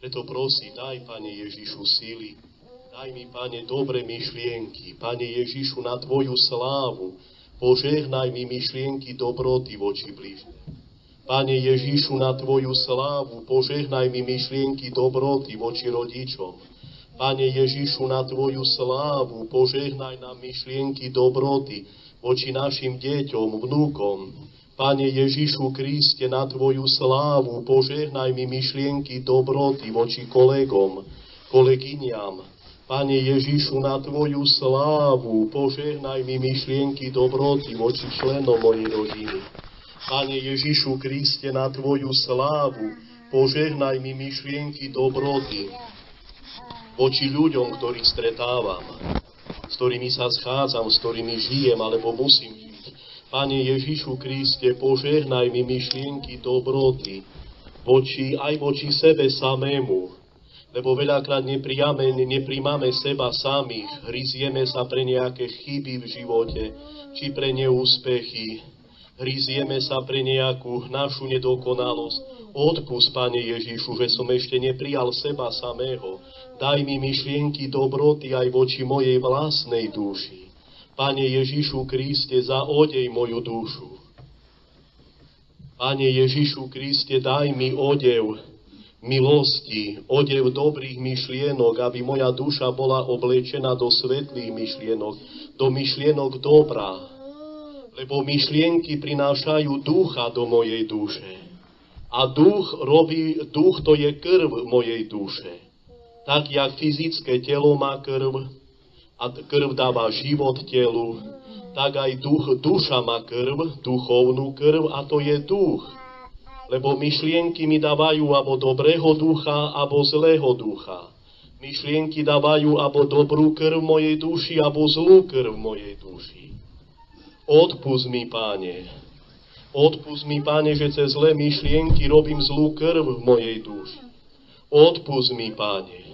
Preto prosí, daj, Pane Ježišu, síly, daj mi, Pane, dobre myšlienky, Pane Ježišu, na Tvoju slávu, požehnaj mi myšlienky dobroty voči bližným. Pane Ježišu, na Tvoju slávu, požehnaj mi myšlienky dobroty voči rodičom. Pane Ježišu, na Tvoju slávu, požehnaj nám myšlienky dobroty voči našim deťom, vnúkom. Pane Ježišu Kriste, na Tvoju slávu, požehnaj mi myšlienky dobroty voči kolegom, kolegyniam. Pane Ježišu, na Tvoju slávu, požehnaj mi myšlienky dobroty voči členom mojej rodiny. Pane Ježišu Kriste, na Tvoju slávu, požehnaj mi myšlienky dobroty voči ľuďom, ktorých stretávam, s ktorými sa schádzam, s ktorými žijem, alebo musím žiť. Pane Ježišu Kriste, požehnaj mi myšlienky dobroty aj voči sebe samému, lebo veľakrát nepríjmame seba samých, hryzieme sa pre nejaké chyby v živote, či pre neúspechy, hryzieme sa pre nejakú našu nedokonalosť. Odpusť, Pane Ježišu, že som ešte neprijal seba samého. Daj mi myšlienky dobroty aj voči mojej vlastnej duši. Pane Ježišu Kriste, zaodej moju dušu. Pane Ježišu Kriste, daj mi odev milosti, odev dobrých myšlienok, aby moja duša bola oblečená do svetlých myšlienok, do myšlienok dobra. Lebo myšlienky prinášajú ducha do mojej duše. A duch to je krv mojej duše. Tak, jak fyzické telo má krv a krv dáva život telu, tak aj duša má krv, duchovnú krv a to je duch. Lebo myšlienky mi dávajú abo dobrého ducha, abo zlého ducha. Myšlienky dávajú abo dobrú krv mojej duši, abo zlú krv mojej duši. Odpusť mi, Páne. Odpusť mi, Páne, že cez zlé myšlienky robím zlú krv v mojej duši. Odpusť mi, Páne.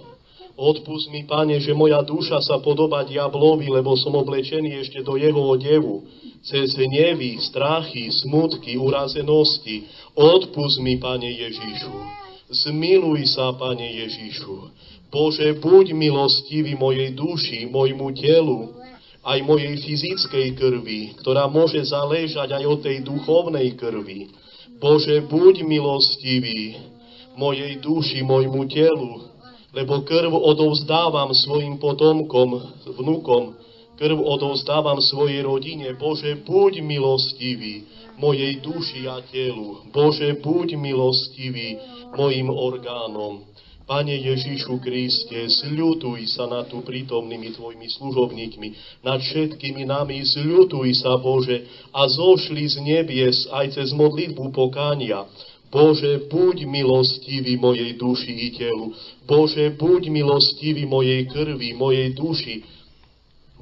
Odpusť mi, Páne, že moja duša sa podobá diablovi, lebo som oblečený ešte do jeho odevu. Cez hnevy, strachy, smutky, urazenosti. Odpusť mi, Pane Ježišu. Zmiluj sa, Pane Ježišu. Bože, buď milostivý mojej duši, mojmu telu, aj mojej fyzickej krvi, ktorá môže záležať aj od tej duchovnej krvi. Bože, buď milostivý mojej duši, mojmu telu, lebo krv odovzdávam svojim potomkom, vnukom, krv odovzdávam svojej rodine. Bože, buď milostivý mojej duši a telu. Bože, buď milostivý mojim orgánom. Pane Ježišu Kriste, sľutuj sa nad tu prítomnými Tvojimi služobníkmi, nad všetkými nami, sľutuj sa, Bože, a zošli z nebies aj cez modlitbu pokánia. Bože, buď milostivý mojej duši i telu. Bože, buď milostivý mojej krvi, mojej duši,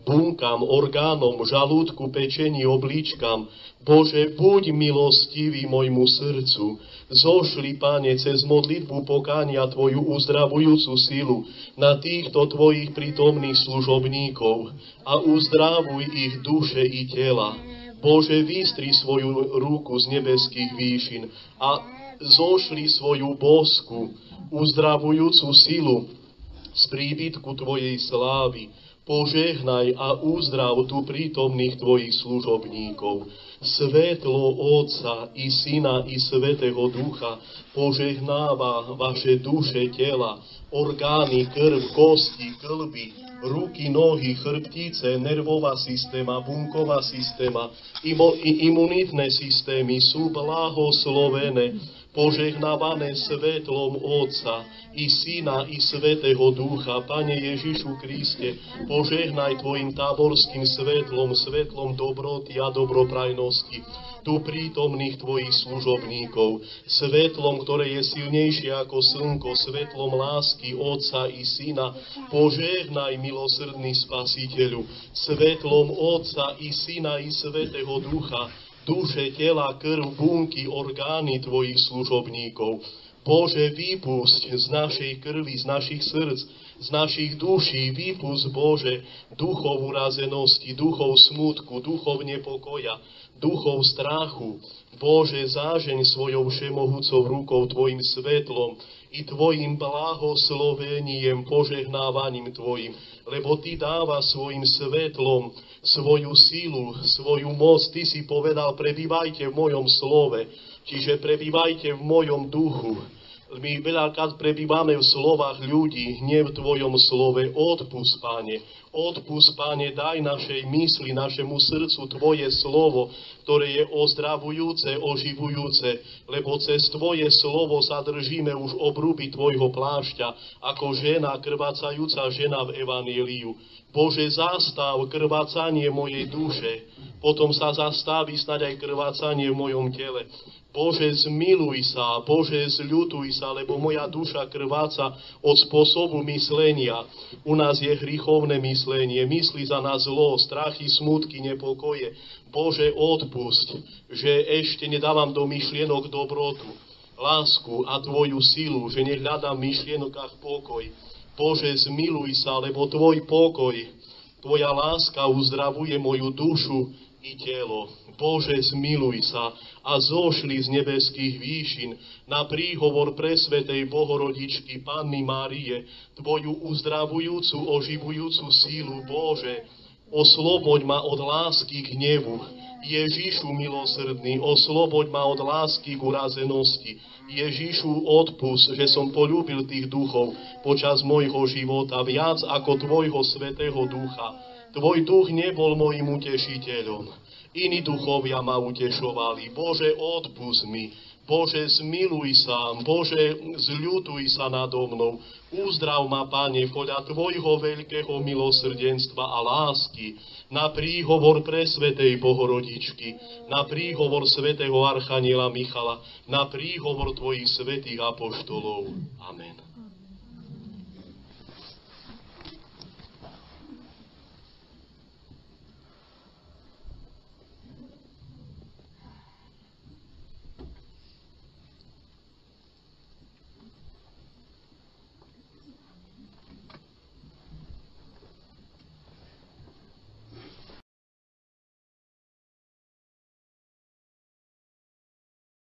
bunkám, orgánom, žalúdku, pečení, obličkám. Bože, buď milostivý môjmu srdcu. Zošli, Pane, cez modlitbu pokánia Tvoju uzdravujúcu silu na týchto Tvojich prítomných služobníkov a uzdravuj ich duše i tela. Bože, vystri svoju ruku z nebeských výšin a zošli svoju bosku, uzdravujúcu silu z príbytku Tvojej slávy. Požehnaj a uzdrav tu prítomných Tvojich služobníkov. Svetlo Otca i Syna i Svätého Ducha požehnáva vaše duše, tela, orgány, krv, kosti, kĺby, ruky, nohy, chrbtice, nervová systéma, bunková systéma, imunitné systémy sú blahoslovené, požehnávané svetlom Otca i Syna i Svätého Ducha. Pane Ježišu Kriste, požehnaj Tvojim táborským svetlom, svetlom dobroty a dobroprajnosti tu prítomných Tvojich služobníkov, svetlom, ktoré je silnejšie ako slnko, svetlom lásky Otca i Syna. Požehnaj, milosrdný Spasiteľu, svetlom Otca i Syna i Svätého Ducha, duše, tela, krv, bunky, orgány Tvojich služobníkov. Bože, vypusť z našej krvi, z našich srdc, z našich duší, vypusť, Bože, duchov urazenosti, duchov smútku, duchov nepokoja, duchov strachu. Bože, zážeň svojou všemohúcou rukou Tvojim svetlom i Tvojim blahosloveniem, požehnávaním Tvojim, lebo Ty dáva svojim svetlom svoju sílu, svoju moc. Ty si povedal, prebývajte v mojom slove, čiže prebývajte v mojom duchu. My veľakrát prebývame v slovách ľudí, nie v Tvojom slove. Odpusť, Pane, daj našej mysli, našemu srdcu Tvoje slovo, ktoré je ozdravujúce, oživujúce, lebo cez Tvoje slovo sa držíme už obruby Tvojho plášťa, ako žena, krvácajúca žena v evanjeliu. Bože, zastav krvácanie mojej duše, potom sa zastaví snáď aj krvácanie v mojom tele. Bože, zmiluj sa, Bože, zľutuj sa, lebo moja duša krváca od spôsobu myslenia. U nás je hriechovné myslenie, myslí za nás zlo, strachy, smútky, nepokoje. Bože, odpusť, že ešte nedávam do myšlienok dobrotu, lásku a Tvoju silu, že nehľadám v myšlienokách pokoj. Bože, zmiluj sa, lebo Tvoj pokoj, Tvoja láska uzdravuje moju dušu i telo. Bože, zmiluj sa a zošli z nebeských výšin na príhovor presvätej Bohorodičky Panny Márie Tvoju uzdravujúcu, oživujúcu sílu. Bože, osloboď ma od lásky k hnevu. Ježišu milosrdný, osloboď ma od lásky k urazenosti. Ježišu, odpusť, že som poľúbil tých duchov počas môjho života viac ako Tvojho svätého ducha. Tvoj duch nebol mojim utešiteľom. Iní duchovia ma utešovali. Bože, odpusť mi. Bože, zmiluj sa. Bože, zľutuj sa nado mnou. Uzdrav ma, Pane, podľa Tvojho veľkého milosrdenstva a lásky, na príhovor presvätej Bohorodičky, na príhovor svätého Archaniela Michala, na príhovor Tvojich svätých apoštolov. Amen.